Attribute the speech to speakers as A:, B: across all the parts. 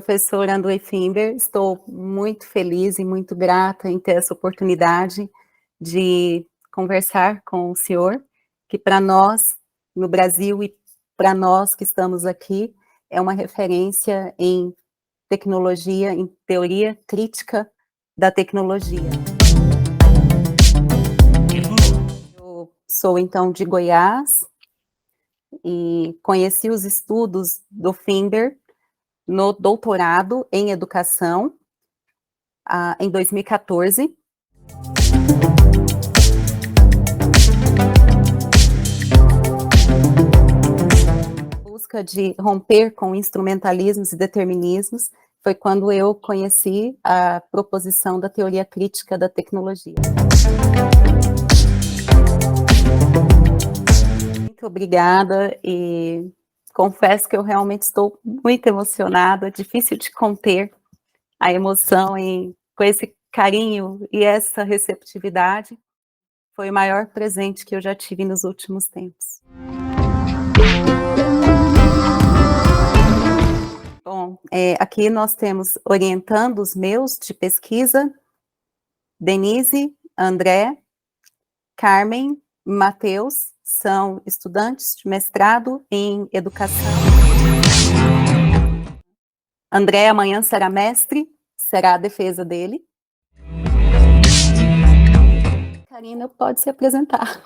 A: Professor André Fimber, estou muito feliz e muito grata em ter essa oportunidade de conversar com o senhor, que para nós, no Brasil, e para nós que estamos aqui, é uma referência em tecnologia, em teoria crítica da tecnologia. Eu sou, então, de Goiás, e conheci os estudos do Fimber no doutorado em educação, em 2014. Busca de romper com instrumentalismos e determinismos, foi quando eu conheci a proposição da teoria crítica da tecnologia. Muito obrigada, e confesso que eu realmente estou muito emocionada, difícil de conter a emoção com esse carinho e essa receptividade. Foi o maior presente que eu já tive nos últimos tempos. Bom, aqui nós temos orientandos meus de pesquisa, Denise, André, Carmen, Matheus, são estudantes de mestrado em educação. André amanhã será mestre, será a defesa dele. Karina, pode se apresentar.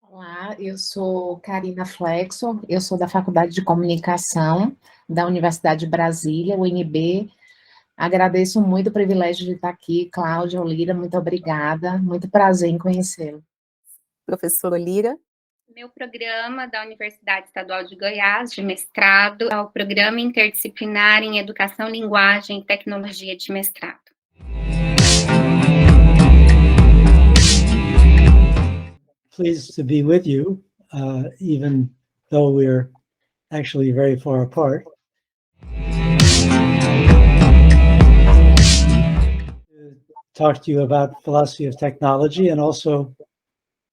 B: Olá, eu sou Karina Flexo, eu sou da Faculdade de Comunicação da Universidade de Brasília, UNB. Agradeço muito o privilégio de estar aqui. Cláudia, Lira, muito obrigada, muito prazer em conhecê-lo.
A: Professora Lira.
C: Meu programa da Universidade Estadual de Goiás, de mestrado, é o Programa Interdisciplinar em Educação, Linguagem e Tecnologia de Mestrado.
D: Pleased to be with you, even though we're actually very far apart. Talk to you about philosophy of technology, and also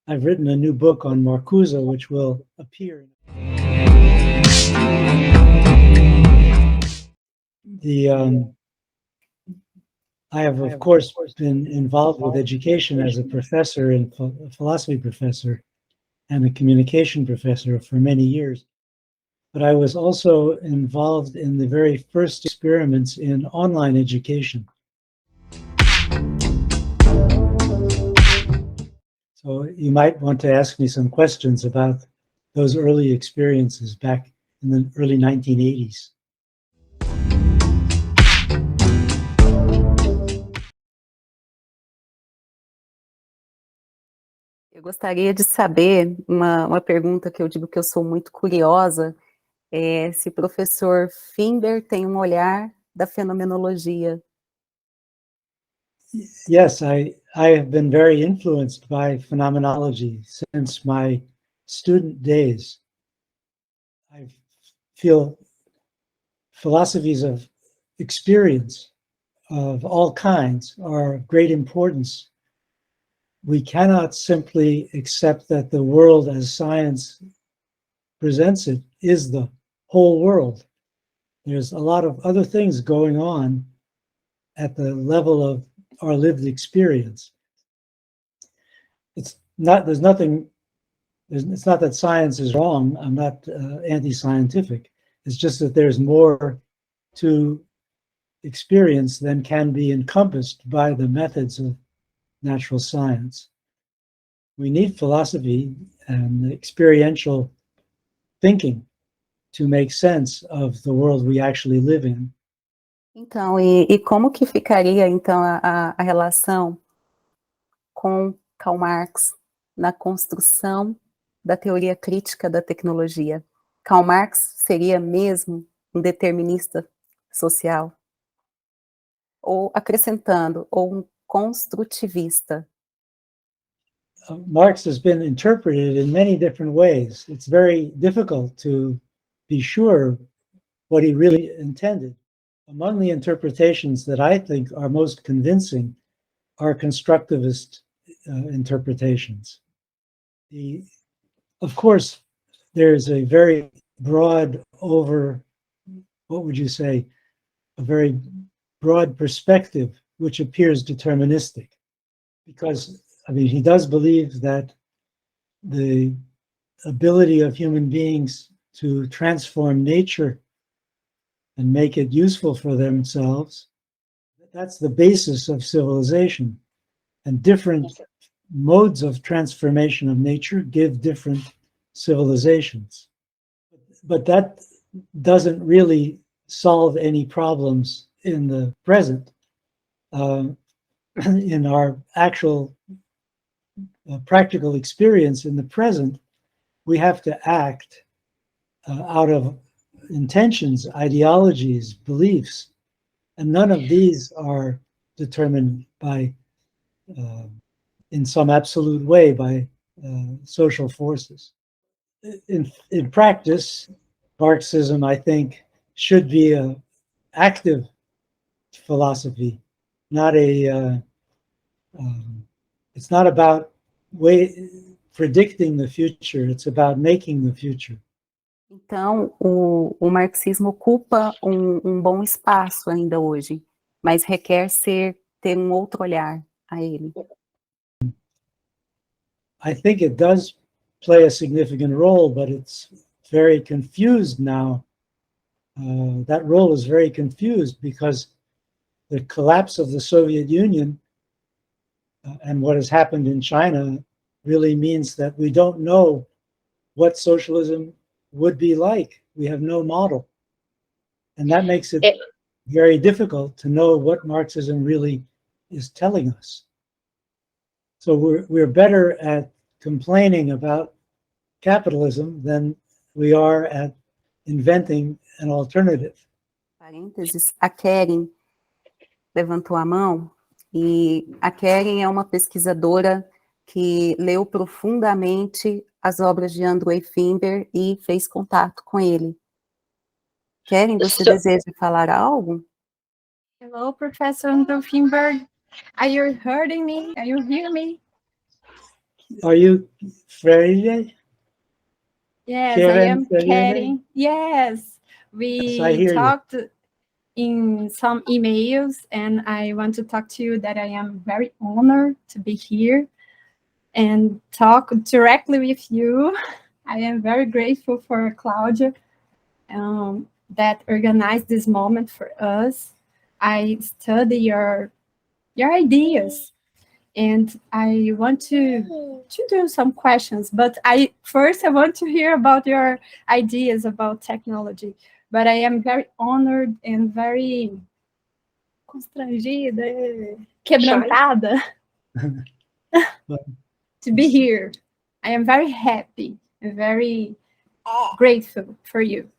D: I've written a new book on Marcuse, which will appear. I have, of course, been involved with education as a professor, and a philosophy professor, and a communication professor for many years. But I was also involved in the very first experiments in online education. So you might want to ask me some questions about those early experiences back in the early 1980s.
A: Eu gostaria de saber, uma pergunta que eu digo que eu sou muito curiosa, se o professor Fimber tem um olhar da fenomenologia.
D: Yes, I have been very influenced by phenomenology since my student days. I feel philosophies of experience of all kinds are of great importance. We cannot simply accept that the world as science presents it is the whole world. There's a lot of other things going on at the level of our lived experience. It's not that science is wrong. I'm not anti-scientific. It's just that there's more to experience than can be encompassed by the methods of natural science. We need philosophy and experiential thinking to make sense of the world we actually live in.
A: Então, e como que ficaria, então, a relação com Karl Marx na construção da teoria crítica da tecnologia? Karl Marx seria mesmo um determinista social? Ou, acrescentando, ou um construtivista?
D: Marx has been interpreted in many different ways. It's very difficult to be sure what he really intended. Among the interpretations that I think are most convincing are constructivist interpretations. Of course, there's a very broad what would you say, a very broad perspective which appears deterministic. Because, I mean, he does believe that the ability of human beings to transform nature and make it useful for themselves, that's the basis of civilization. And different modes of transformation of nature give different civilizations. But that doesn't really solve any problems in the present. In our actual practical experience in the present, we have to act out of intentions, ideologies, beliefs, and none of these are determined by, in some absolute way, by social forces. In practice, Marxism, I think, should be an active philosophy, not a. It's not about predicting the future, it's about making the future.
A: Então, o marxismo ocupa bom espaço ainda hoje, mas requer ter um outro olhar a ele.
D: I think it does play a significant role, but it's very confused now. That role is very confused because the collapse of the Soviet Union and what has happened in China really means that we don't know what socialism would be like. We have no model. And that makes it very difficult to know what Marxism really is telling us. So we're better at complaining about capitalism than we are at inventing an alternative.
A: Parênteses, a Keren levantou a mão, e a Keren é uma pesquisadora que leu profundamente as obras de Andrew Finber e fez contato com ele. Keren, você deseja falar algo?
E: Hello, Professor Andrew Finberg. Are you hearing me? Are you hearing me?
D: Are you Freire?
E: Yes,
D: Karen,
E: I am
D: Freire?
E: Karen. Yes,
D: Yes, I
E: we
D: hear
E: talked in some emails, and I want to talk to you that I am very honored to be here and talk directly with you. I am very grateful for Claudia that organized this moment for us. I study your ideas, and I want to do some questions, but first I want to hear about your ideas about technology. But I am very honored and very constrangida, quebrantada to be here. I am very happy and very grateful for you.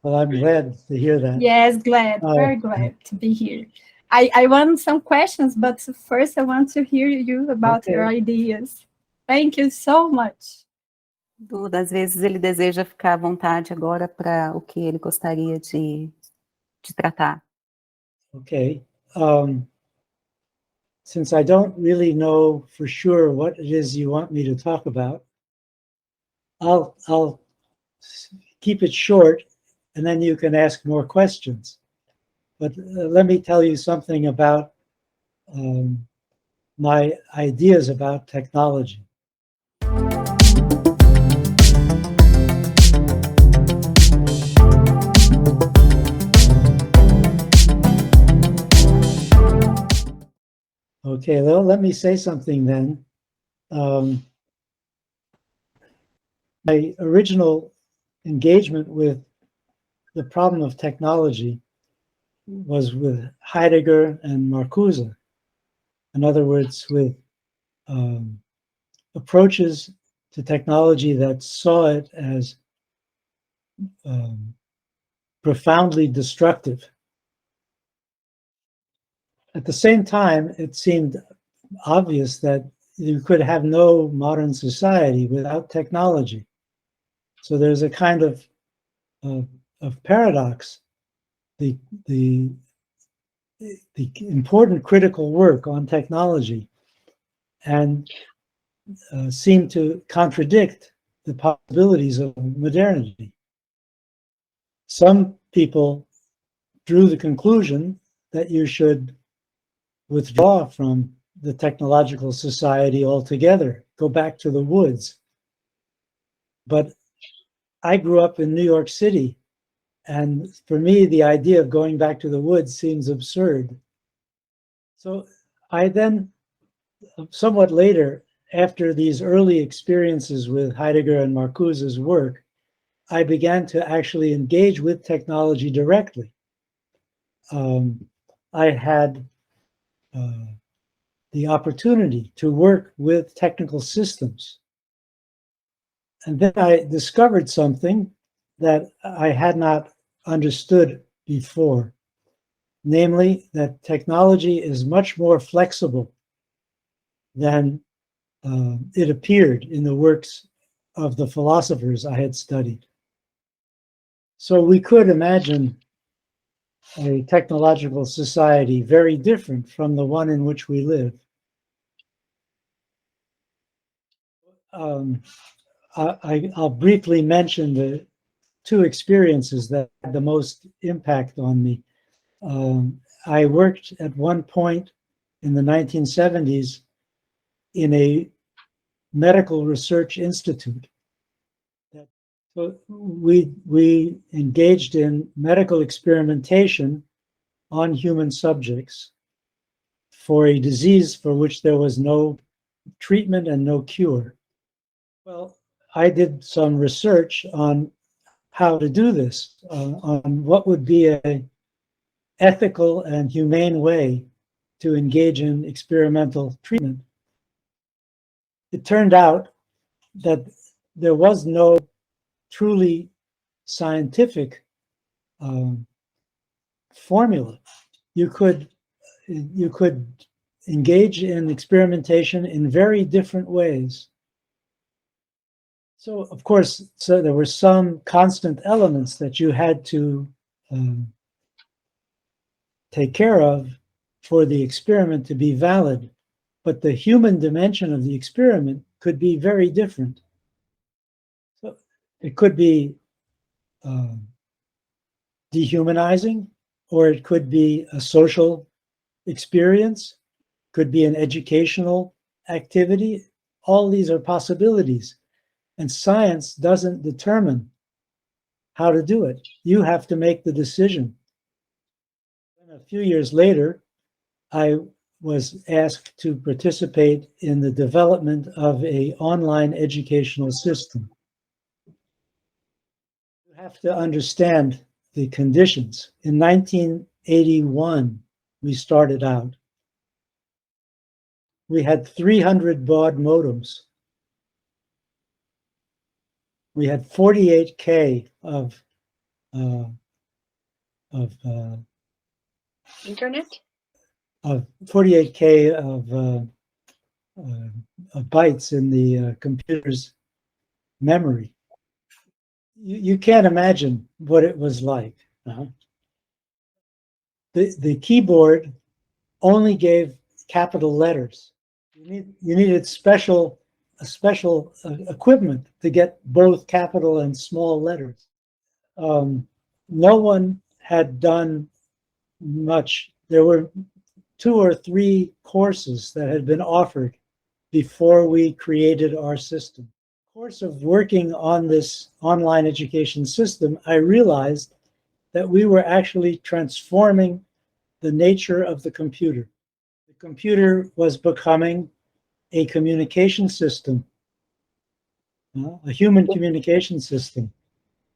D: Well, I'm glad to hear that.
E: Yes, very glad to be here. I want some questions, but first I want to hear you about your ideas. Thank you so much.
A: Duda, às vezes ele deseja ficar à vontade agora para o que ele gostaria de tratar.
D: Okay. Since I don't really know for sure what it is you want me to talk about, I'll keep it short, and then you can ask more questions. But let me tell you something about my ideas about technology. Okay, well, let me say something then. My original engagement with the problem of technology was with Heidegger and Marcuse. In other words, with approaches to technology that saw it as profoundly destructive. At the same time, it seemed obvious that you could have no modern society without technology. So there's a kind of paradox. The important critical work on technology and seem to contradict the possibilities of modernity. Some people drew the conclusion that you should withdraw from the technological society altogether, go back to the woods. But I grew up in New York City, and for me, the idea of going back to the woods seems absurd. So I then, somewhat later, after these early experiences with Heidegger and Marcuse's work, I began to actually engage with technology directly. I had the opportunity to work with technical systems. And then I discovered something that I had not understood before, namely that technology is much more flexible than it appeared in the works of the philosophers I had studied. So we could imagine a technological society very different from the one in which we live. I'll briefly mention the two experiences that had the most impact on me. I worked at one point in the 1970s in a medical research institute. So we engaged in medical experimentation on human subjects for a disease for which there was no treatment and no cure. Well, I did some research on how to do this, on what would be an ethical and humane way to engage in experimental treatment. It turned out that there was no truly scientific formula. You could engage in experimentation in very different ways. So, of course, there were some constant elements that you had to take care of for the experiment to be valid, but the human dimension of the experiment could be very different. So it could be dehumanizing, or it could be a social experience, could be an educational activity. All these are possibilities. And science doesn't determine how to do it. You have to make the decision. And a few years later, I was asked to participate in the development of an online educational system. You have to understand the conditions. In 1981, we started out. We had 300 baud modems. We had 48K of
C: Internet?
D: Of 48K of bytes in the computer's memory. You can't imagine what it was like. The keyboard only gave capital letters. You needed special equipment to get both capital and small letters. No one had done much. There were 2 or 3 courses that had been offered before we created our system. In the course of working on this online education system, I realized that we were actually transforming the nature of the computer. The computer was becoming a communication system, a human communication system.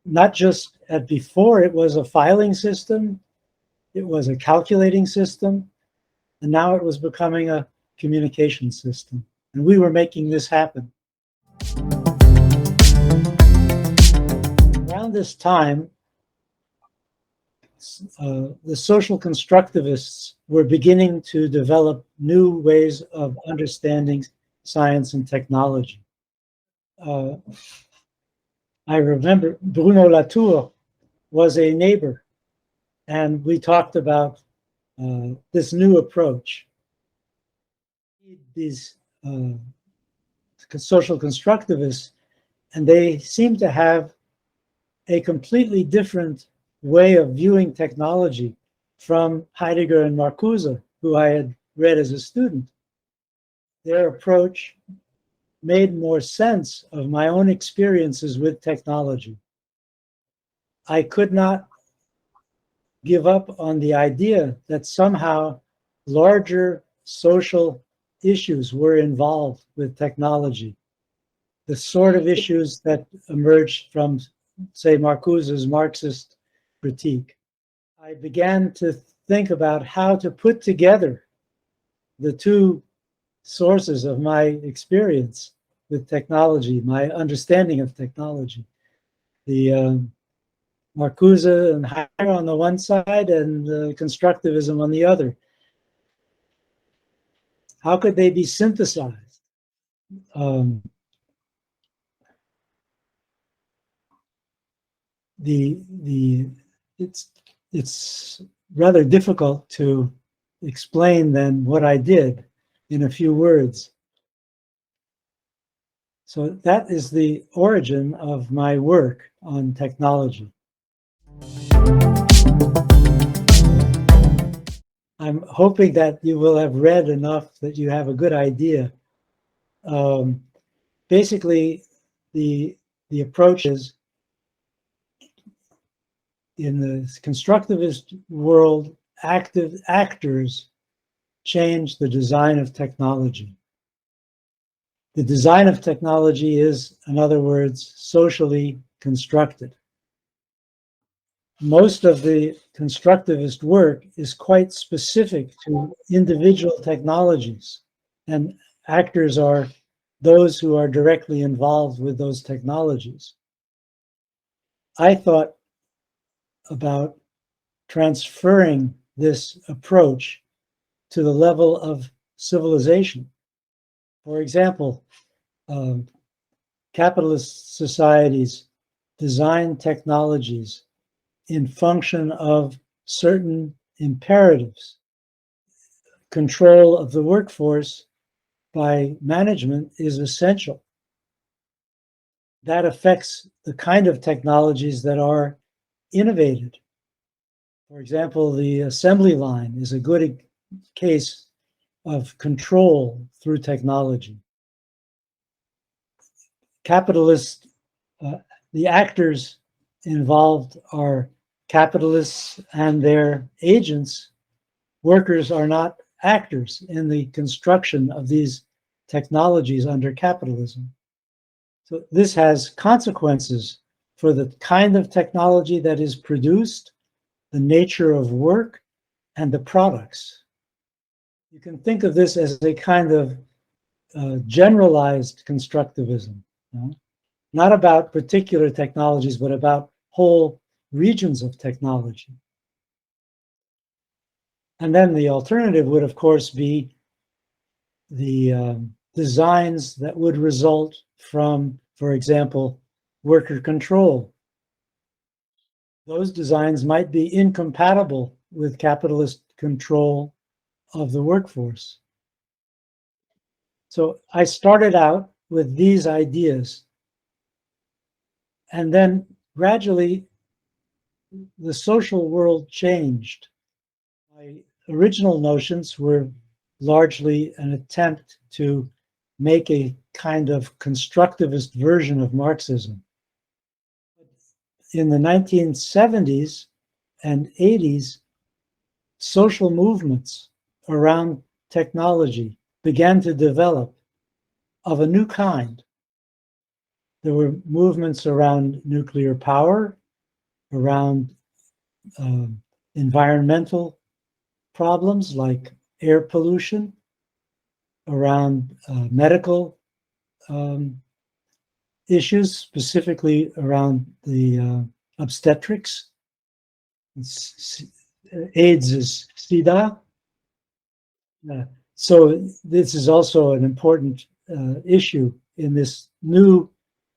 D: Not just before, it was a filing system, it was a calculating system, and now it was becoming a communication system. And we were making this happen. Around this time, the social constructivists were beginning to develop new ways of understanding science and technology. I remember Bruno Latour was a neighbor, and we talked about this new approach. These social constructivists, and they seem to have a completely different way of viewing technology from Heidegger and Marcuse, who I had read as a student. Their approach made more sense of my own experiences with technology. I could not give up on the idea that somehow larger social issues were involved with technology. The sort of issues that emerged from, say, Marcuse's Marxist critique. I began to think about how to put together the two sources of my experience with technology, my understanding of technology. The Marcuse and Heidegger on the one side and constructivism on the other. How could they be synthesized? It's rather difficult to explain than what I did in a few words. So that is the origin of my work on technology. I'm hoping that you will have read enough that you have a good idea. Basically, the approach is, in the constructivist world, active actors change the design of technology. The design of technology is, in other words, socially constructed. Most of the constructivist work is quite specific to individual technologies, and actors are those who are directly involved with those technologies. I thought about transferring this approach to the level of civilization. For example, capitalist societies design technologies in function of certain imperatives. Control of the workforce by management is essential. That affects the kind of technologies that are innovated. For example, the assembly line is a good case of control through technology. Capitalists, the actors involved are capitalists and their agents. Workers are not actors in the construction of these technologies under capitalism. So this has consequences for the kind of technology that is produced, the nature of work, and the products. You can think of this as a kind of generalized constructivism, you know? Not about particular technologies, but about whole regions of technology. And then the alternative would, of course, be the designs that would result from, for example, worker control. Those designs might be incompatible with capitalist control of the workforce. So I started out with these ideas, and then gradually the social world changed. My original notions were largely an attempt to make a kind of constructivist version of Marxism. In the 1970s and 80s, social movements around technology began to develop of a new kind. There were movements around nuclear power, around environmental problems like air pollution, around medical issues, specifically around the obstetrics. AIDS is SIDA. So this is also an important issue in this new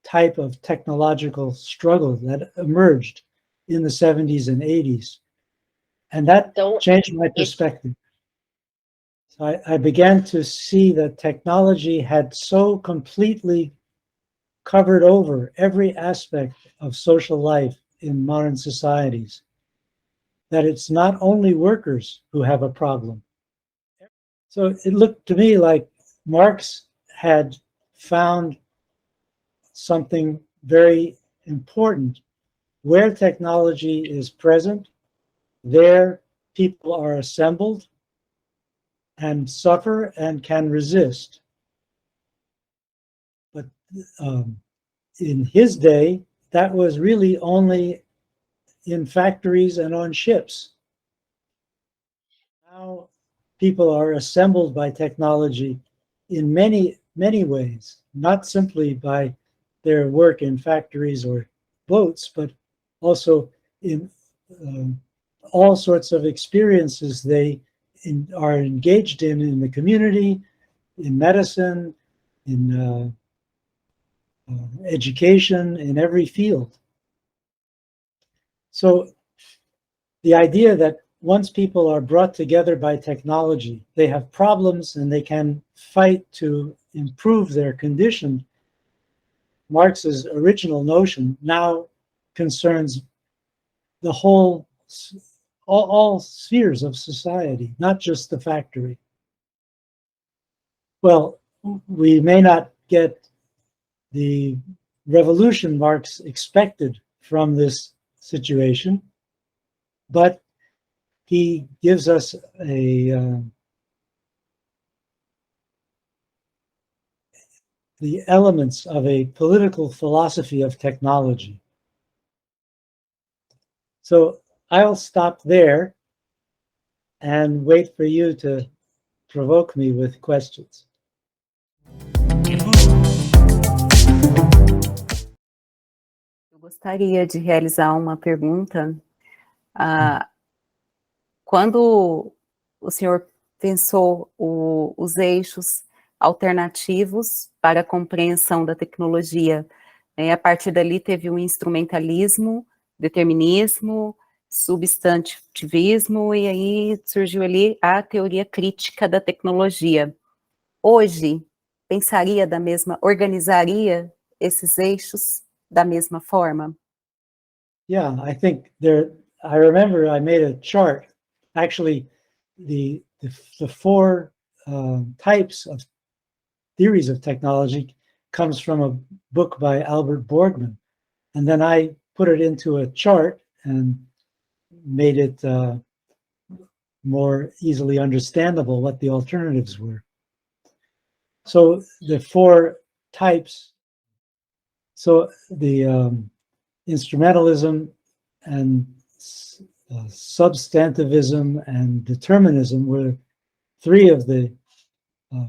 D: type of technological struggle that emerged in the 70s and 80s. And that changed my perspective. So I began to see that technology had so completely covered over every aspect of social life in modern societies that it's not only workers who have a problem. So it looked to me like Marx had found something very important. Where technology is present, there people are assembled and suffer and can resist. But in his day, that was really only in factories and on ships. Now people are assembled by technology in many, many ways, not simply by their work in factories or boats, but also in all sorts of experiences they are engaged in the community, in medicine, in education, in every field. So the idea that once people are brought together by technology, they have problems and they can fight to improve their condition, Marx's original notion now concerns the whole, all spheres of society, not just the factory. Well, we may not get the revolution Marx expected from this situation, but he gives us the elements of a political philosophy of technology. So I'll stop there and wait for you to provoke me with questions.
A: Eu gostaria de realizar uma pergunta. Quando o senhor pensou os eixos alternativos para a compreensão da tecnologia, a partir dali teve o instrumentalismo, determinismo, substantivismo, e aí surgiu ali a teoria crítica da tecnologia. Hoje, organizaria esses eixos da mesma forma?
D: Yeah, I think I remember I made a chart. Actually, the four types of theories of technology comes from a book by Albert Borgman. And then I put it into a chart and made it more easily understandable what the alternatives were. So the four types, so the instrumentalism and substantivism and determinism were three of the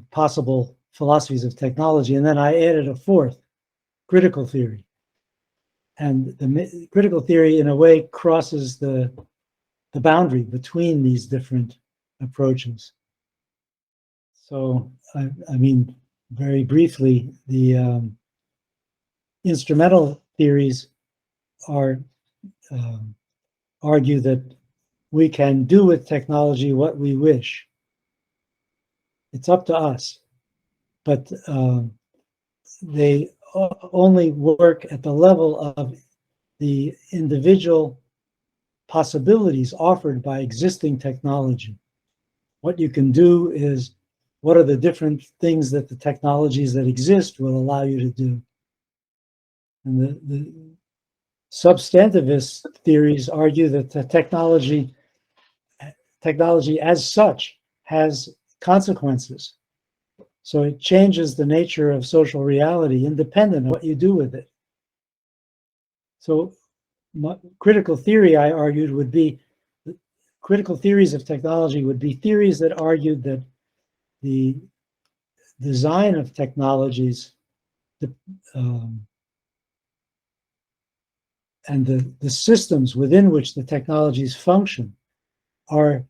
D: possible philosophies of technology. And then I added a fourth, critical theory. And the critical theory, in a way, crosses the boundary between these different approaches. So, I mean, very briefly, the instrumental theories argue that we can do with technology what we wish. It's up to us, but they only work at the level of the individual possibilities offered by existing technology. What you can do is, what are the different things that the technologies that exist will allow you to do? And the substantivist theories argue that the technology as such has consequences. So it changes the nature of social reality independent of what you do with it. So critical theory, I argued, would be, critical theories of technology would be theories that argued that the design of technologies and the systems within which the technologies function are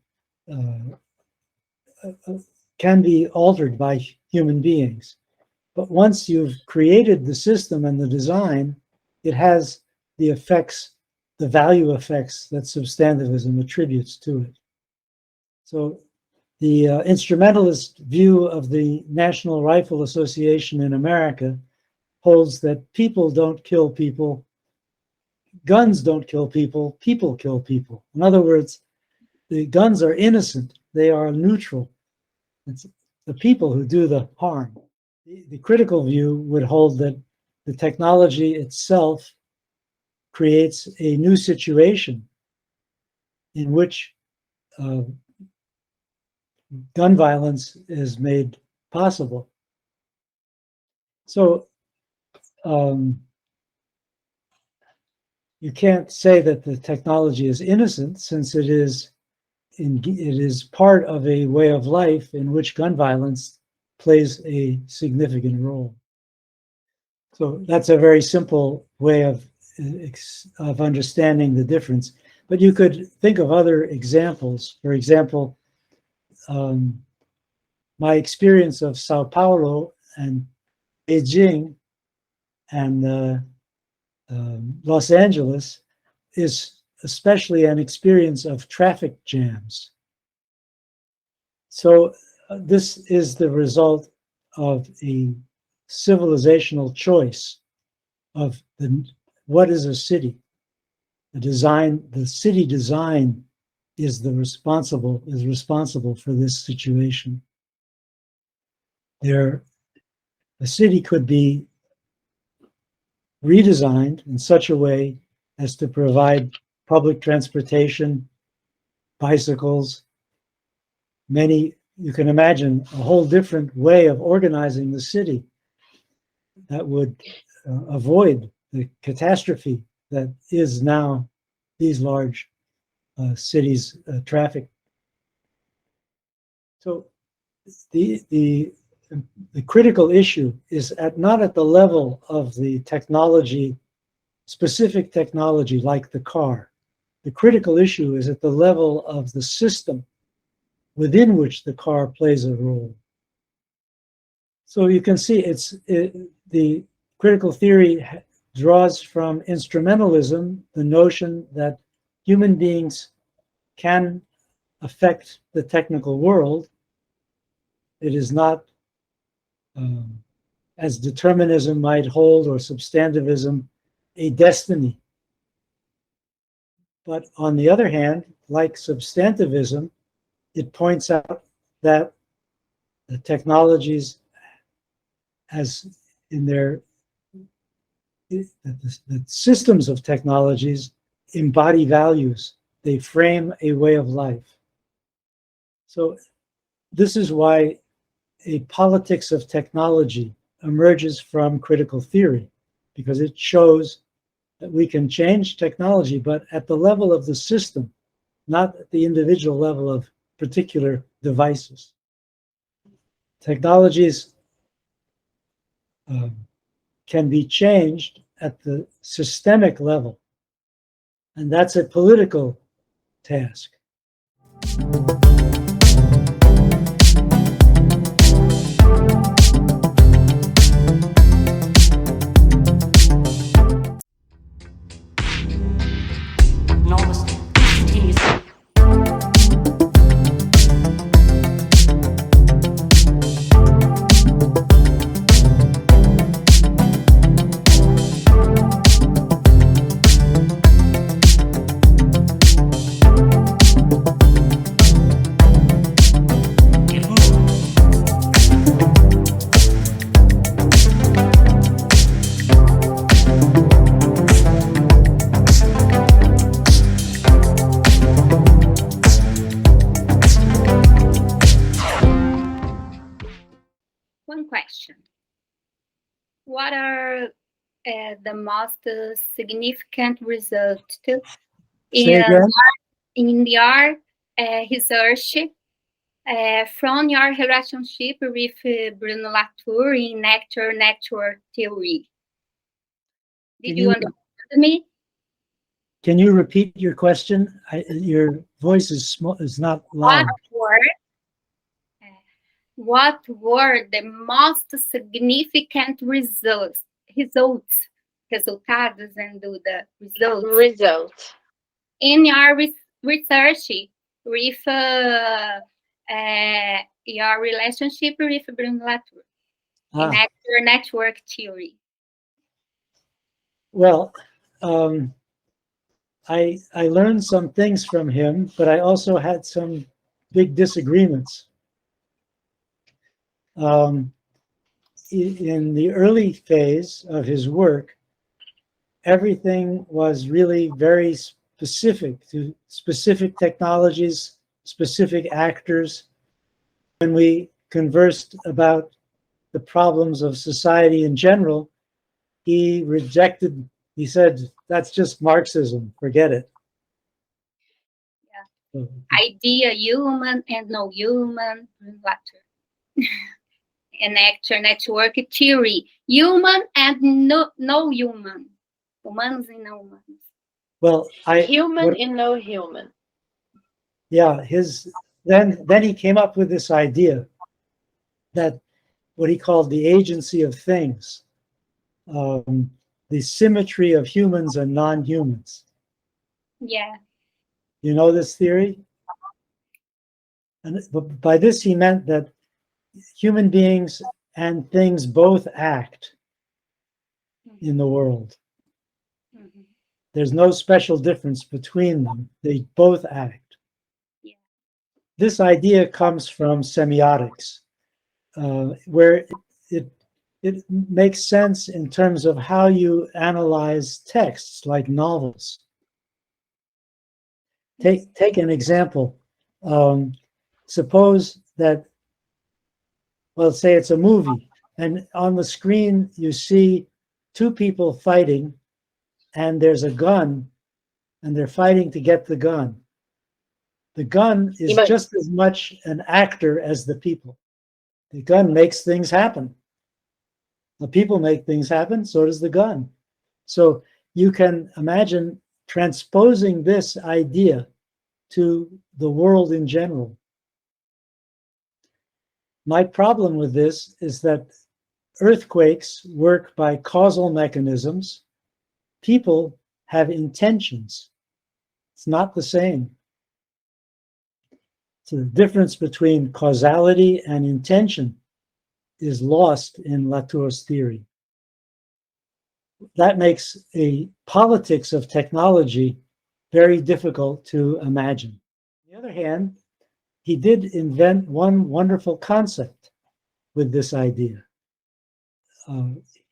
D: can be altered by human beings. But once you've created the system and the design, it has the effects, the value effects that substantivism attributes to it. So the instrumentalist view of the National Rifle Association in America holds that people don't kill people, guns don't kill people, people kill people. In other words, the guns are innocent, they are neutral. It's the people who do the harm. The critical view would hold that the technology itself creates a new situation in which gun violence is made possible. So you can't say that the technology is innocent, since it is part of a way of life in which gun violence plays a significant role. So that's a very simple way of understanding the difference. But you could think of other examples. For example, my experience of Sao Paulo and Beijing and Los Angeles is especially an experience of traffic jams. So this is the result of a civilizational choice of what is a city. The city design is responsible for this situation. The city could be redesigned in such a way as to provide public transportation, bicycles, you can imagine a whole different way of organizing the city that would avoid the catastrophe that is now these large cities' traffic. So the critical issue is not at the level of the technology, specific technology like the car. The critical issue is at the level of the system within which the car plays a role. So you can see the critical theory draws from instrumentalism, the notion that human beings can affect the technical world. It is not, as determinism might hold, or substantivism, a destiny. But on the other hand, like substantivism, it points out that the technologies, as in the systems of technologies, embody values. They frame a way of life. So this is why a politics of technology emerges from critical theory, because it shows that we can change technology, but at the level of the system, not at the individual level of particular devices. Technologies can be changed at the systemic level, and that's a political task.
C: One question. What are the most significant results in your research from your relationship with Bruno Latour in actor network theory? Did you understand me?
D: Can you repeat your question? Your voice is not loud.
C: What were the most significant results and the results in your research with your relationship with Bruno Latour in actor network theory?
D: Well, I learned some things from him, but I also had some big disagreements. In the early phase of his work, everything was really very specific to specific technologies, specific actors. When we conversed about the problems of society in general, he rejected, he said, that's just Marxism, forget it.
C: Yeah. Idea human and no human, an actor network theory, human and no human, humanos and no humanos.
D: Well,
F: human and no human.
D: Yeah, then he came up with this idea that what he called the agency of things, the symmetry of humans and non-humans.
C: Yeah.
D: You know this theory? And by this he meant that human beings and things both act in the world.
C: Mm-hmm.
D: There's no special difference between them. They both act.
C: Yeah.
D: This idea comes from semiotics, where it makes sense in terms of how you analyze texts like novels. Take an example. Suppose that, well, say it's a movie, and on the screen you see two people fighting, and there's a gun, and they're fighting to get the gun. The gun is just as much an actor as the people. The gun makes things happen. The people make things happen, so does the gun. So you can imagine transposing this idea to the world in general. My problem with this is that earthquakes work by causal mechanisms. People have intentions. It's not the same. So the difference between causality and intention is lost in Latour's theory. That makes a politics of technology very difficult to imagine. On the other hand, he did invent one wonderful concept with this idea.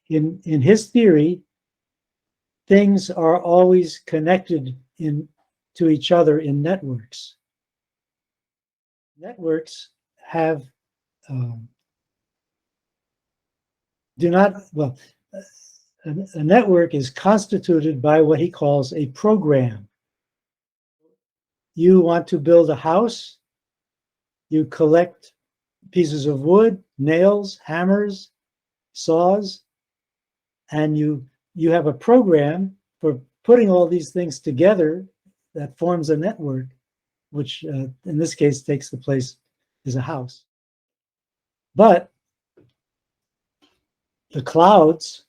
D: In his theory, things are always connected to each other in networks. Networks have a network is constituted by what he calls a program. You want to build a house, you collect pieces of wood, nails, hammers, saws, and you have a program for putting all these things together that forms a network, which in this case takes the place as a house. But the clouds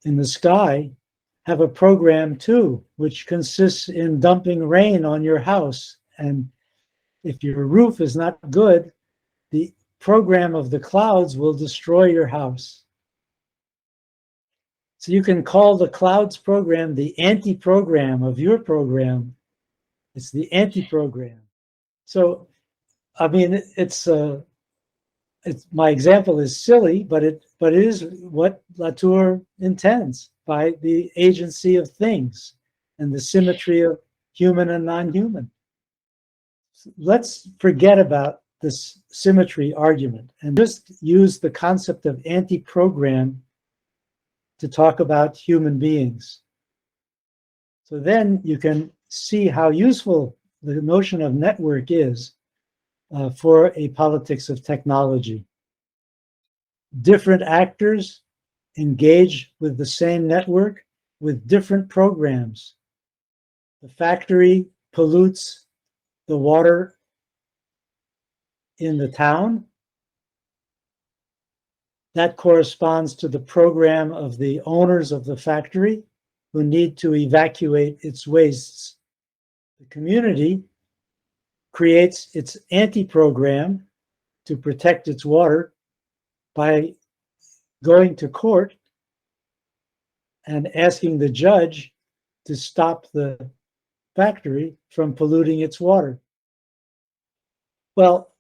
D: in the sky have a program too, which consists in dumping rain on your house. And if your roof is not good, the program of the clouds will destroy your house. So you can call the clouds program the anti-program of your program. It's the anti-program. So, I mean, my example is silly, but it is what Latour intends by the agency of things and the symmetry of human and non-human. Let's forget about this symmetry argument and just use the concept of anti-program to talk about human beings. So then you can see how useful the notion of network is for a politics of technology. Different actors engage with the same network with different programs. The factory pollutes the water in the town. That corresponds to the program of the owners of the factory who need to evacuate its wastes. The community creates its anti-program to protect its water by going to court and asking the judge to stop the factory from polluting its water. Well,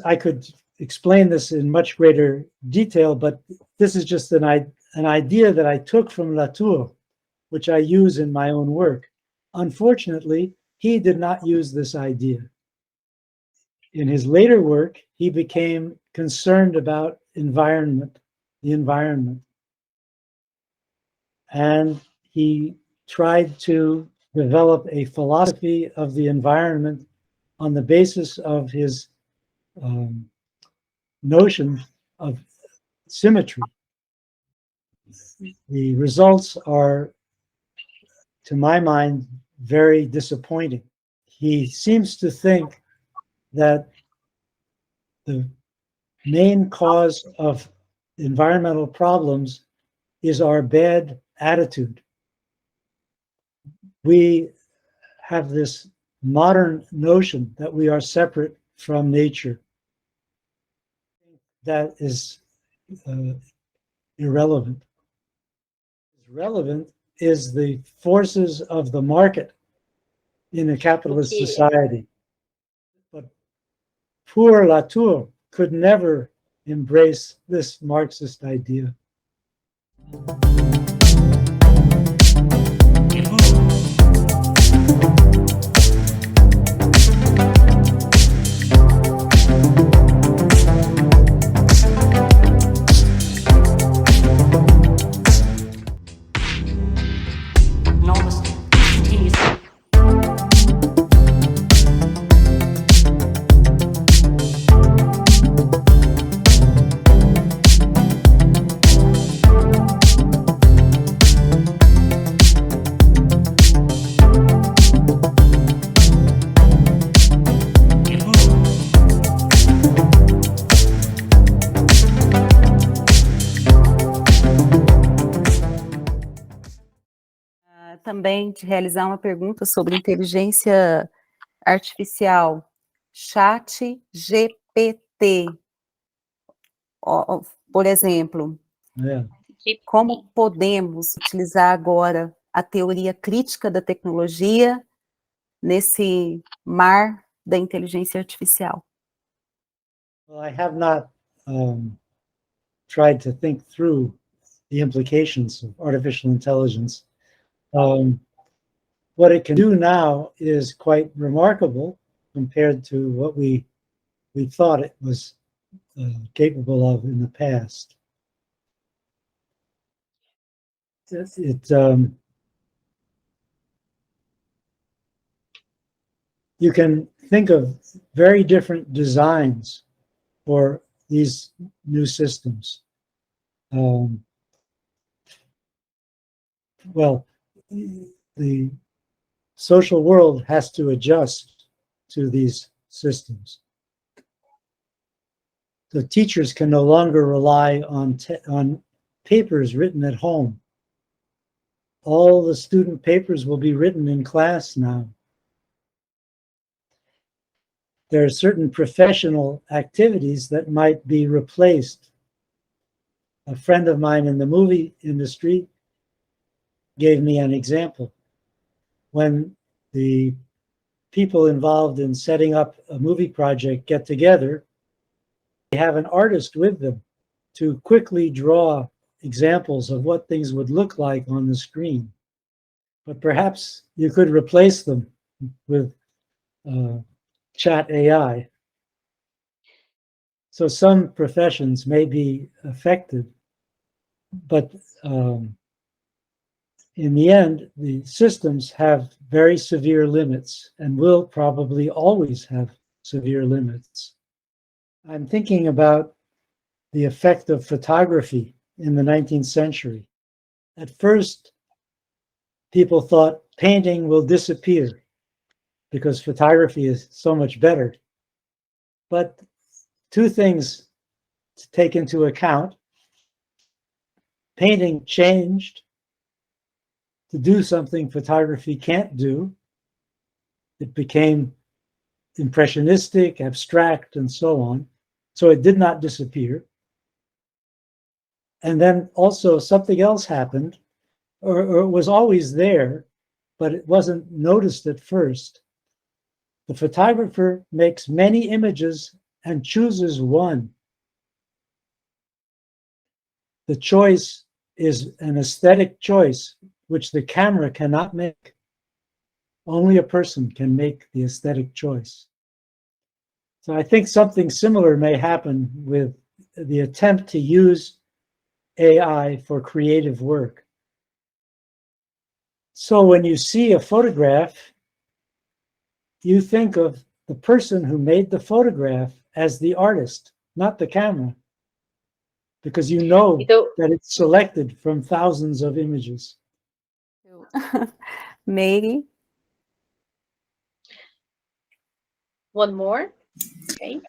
D: I could explain this in much greater detail, but this is just an idea that I took from Latour, which I use in my own work. Unfortunately, he did not use this idea. In his later work, he became concerned about the environment. And he tried to develop a philosophy of the environment on the basis of his notion of symmetry. The results are, to my mind, very disappointing. He seems to think that the main cause of environmental problems is our bad attitude. We have this modern notion that we are separate from nature. That is irrelevant. What's relevant is the forces of the market in a capitalist society. But poor Latour could never embrace this Marxist idea.
A: Também de realizar uma pergunta sobre inteligência artificial, chat GPT, por exemplo, como podemos utilizar agora a teoria crítica da tecnologia nesse mar da inteligência artificial?
D: Well, I have not tried to think through the implications of artificial intelligence. What it can do now is quite remarkable compared to what we thought it was capable of in the past. You can think of very different designs for these new systems. Well, the social world has to adjust to these systems. The teachers can no longer rely on papers written at home. All the student papers will be written in class now. There are certain professional activities that might be replaced. A friend of mine in the movie industry gave me an example. When the people involved in setting up a movie project get together, they have an artist with them to quickly draw examples of what things would look like on the screen. But perhaps you could replace them with chat AI. So some professions may be affected, but in the end, the systems have very severe limits and will probably always have severe limits. I'm thinking about the effect of photography in the 19th century. At first, people thought painting will disappear because photography is so much better. But two things to take into account. Painting changed to do something photography can't do. It became impressionistic, abstract, and so on. So it did not disappear. And then also something else happened. or it was always there, but it wasn't noticed at first. The photographer makes many images and chooses one. The choice is an aesthetic choice, which the camera cannot make. Only a person can make the aesthetic choice. So I think something similar may happen with the attempt to use AI for creative work. So when you see a photograph, you think of the person who made the photograph as the artist, not the camera, because you know that it's selected from thousands of images.
A: Meire?
F: One more? Okay.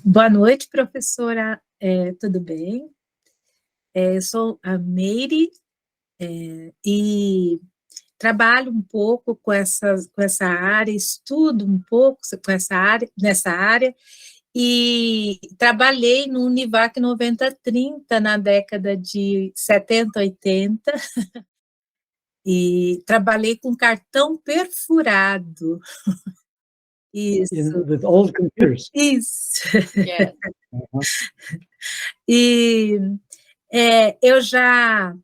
G: Boa noite, professora. Tudo bem? Eu sou a Meire e trabalho um pouco com essa área, estudo um pouco nessa área, e trabalhei no Univac 9030 na década de 70, 80, e trabalhei com cartão perfurado. Isso.
D: With old computers.
G: Isso.
F: Yes.
G: E eu já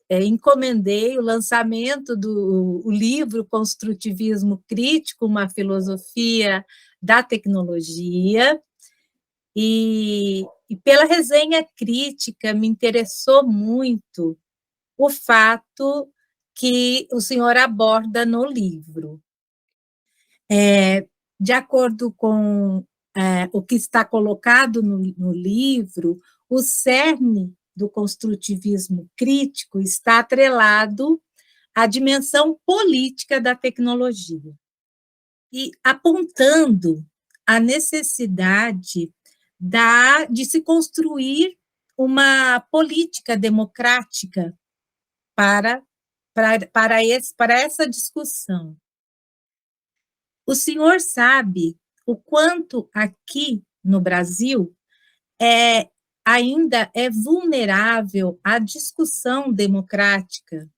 G: encomendei o lançamento do livro Construtivismo Crítico, uma filosofia da tecnologia, e pela resenha crítica me interessou muito o fato que o senhor aborda no livro. De acordo com o que está colocado no livro, o cerne do construtivismo crítico está atrelado à dimensão política da tecnologia e apontando a necessidade de se construir uma política democrática para essa discussão. O senhor sabe o quanto aqui no Brasil ainda é vulnerável à discussão democrática.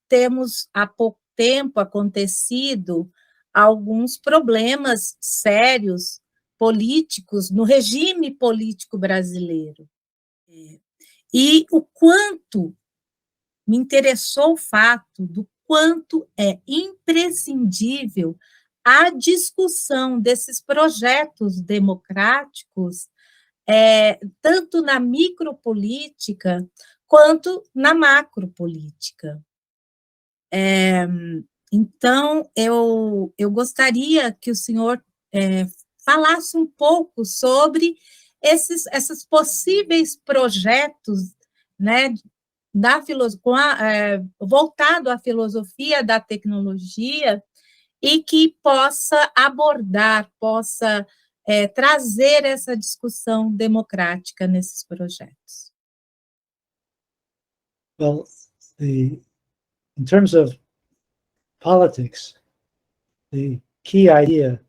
G: Temos há pouco tempo acontecido alguns problemas sérios políticos no regime político brasileiro. E o quanto me interessou o fato do quanto é imprescindível a discussão desses projetos democráticos, tanto na micropolítica quanto na macropolítica. Então, eu gostaria que o senhor falasse um pouco sobre esses possíveis projetos, né, voltado à filosofia da tecnologia, e que possa abordar, possa trazer essa discussão democrática nesses projetos.
D: Well, in terms of politics, the key idea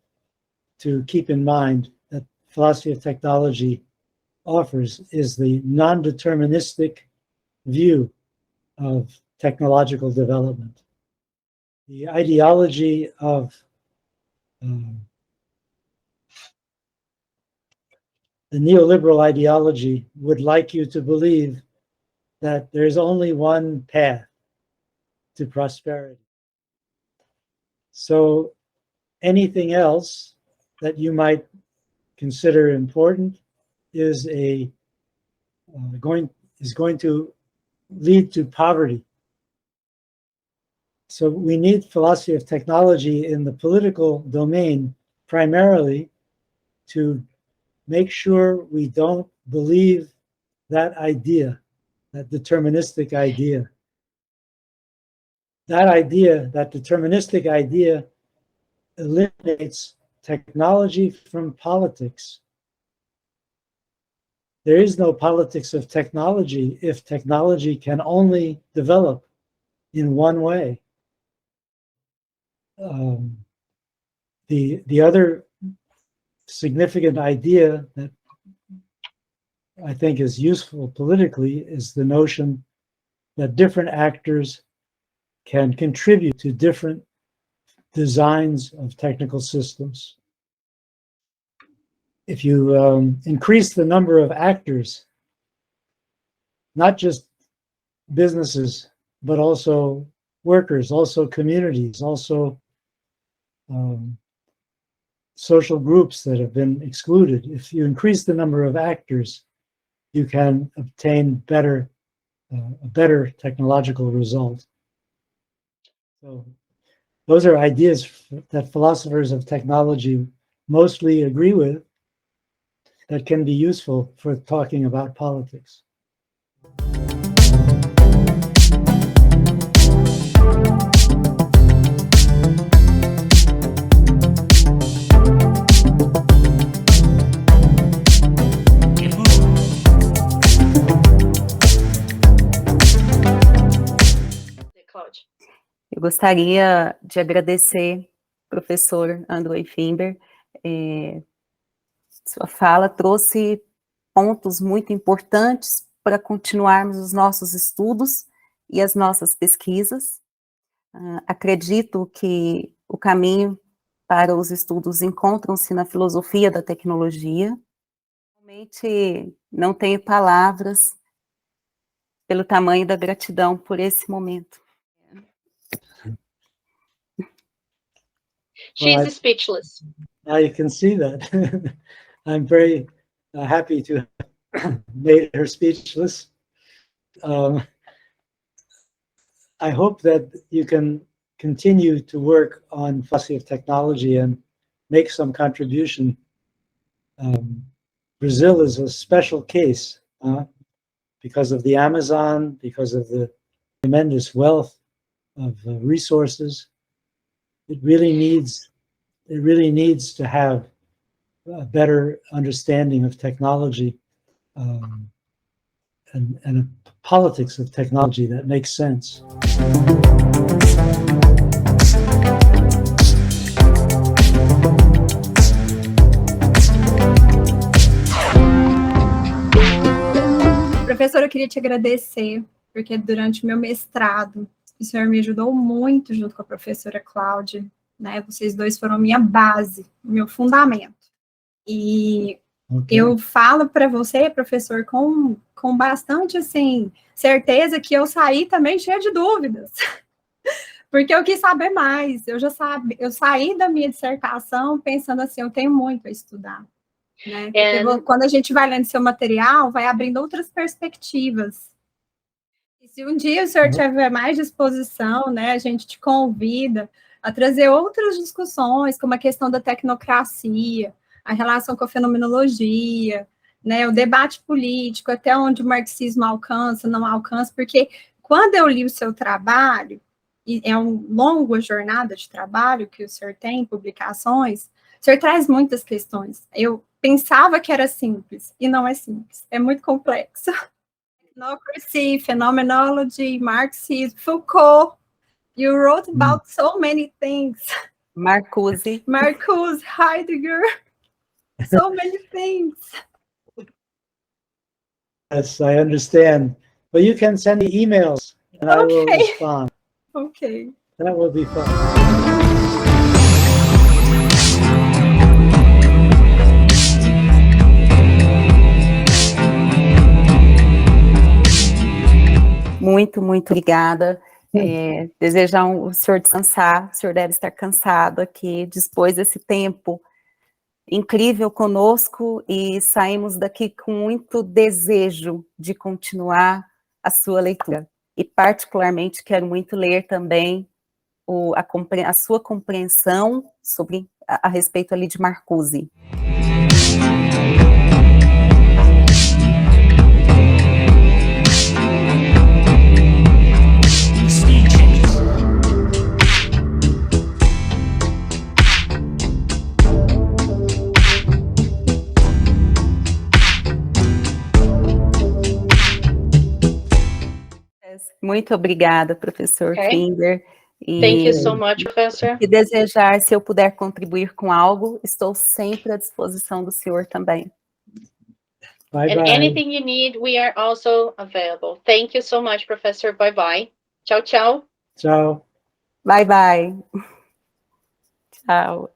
D: to keep in mind that philosophy of technology offers is the non-deterministic view of technological development. The ideology of the neoliberal ideology would like you to believe that there's only one path to prosperity. So anything else that you might consider important is going to lead to poverty. So we need philosophy of technology in the political domain primarily to make sure we don't believe that idea, that deterministic idea. That deterministic idea eliminates technology from politics. There is no politics of technology if technology can only develop in one way. The other significant idea that I think is useful politically is the notion that different actors can contribute to different designs of technical systems. If you increase the number of actors, not just businesses, but also workers, also communities, also social groups that have been excluded. If you increase the number of actors, you can obtain a better technological result. So those are ideas that philosophers of technology mostly agree with that can be useful for talking about politics.
F: Cláudia.
A: Eu gostaria de agradecer, professor Andrei Fimber. Sua fala trouxe pontos muito importantes para continuarmos os nossos estudos e as nossas pesquisas. Acredito que o caminho para os estudos encontram-se na filosofia da tecnologia. Realmente não tenho palavras pelo tamanho da gratidão por esse momento.
F: She's speechless.
D: Now you can see that. I'm very happy to have made her speechless. I hope that you can continue to work on philosophy of technology and make some contribution. Brazil is a special case because of the Amazon, because of the tremendous wealth of resources. It really needs to have a better understanding of technology and a politics of technology that makes sense.
E: Professor, eu queria te agradecer, porque durante o meu mestrado, o senhor me ajudou muito junto com a professora Cláudia, né? Vocês dois foram minha base, meu fundamento. E eu falo para você, professor, com bastante, assim, certeza que eu saí também cheia de dúvidas, porque eu quis saber mais, eu saí da minha dissertação pensando assim, eu tenho muito a estudar, né? Porque quando a gente vai lendo seu material, vai abrindo outras perspectivas. E se um dia o senhor tiver mais disposição, né, a gente te convida a trazer outras discussões, como a questão da tecnocracia, a relação com a fenomenologia, né, o debate político, até onde o marxismo alcança, não alcança, porque quando eu li o seu trabalho, e é uma longa jornada de trabalho que o senhor tem, publicações, o senhor traz muitas questões. Eu pensava que era simples, e não é simples, é muito complexo. Technocracy, Phenomenology, Marxism, Foucault, you wrote about so many things.
A: Marcuse,
E: Heidegger, so many things.
D: Yes, I understand. But you can send me emails and I will respond.
E: Okay.
D: That will be fun.
A: Muito, muito obrigada. Desejar o senhor descansar, o senhor deve estar cansado aqui, dispôs desse tempo incrível conosco e saímos daqui com muito desejo de continuar a sua leitura. E particularmente quero muito ler também a sua compreensão sobre a respeito ali de Marcuse. Muito obrigada, professor Fimber.
F: Thank you so much, professor.
A: Se desejar, se eu puder contribuir com algo, estou sempre à disposição do senhor também.
F: And
D: Bye-bye.
F: anything you need, we are also available. Thank you so much, Professor. Bye-bye. Tchau, tchau.
D: Ciao.
A: Bye, bye. Tchau.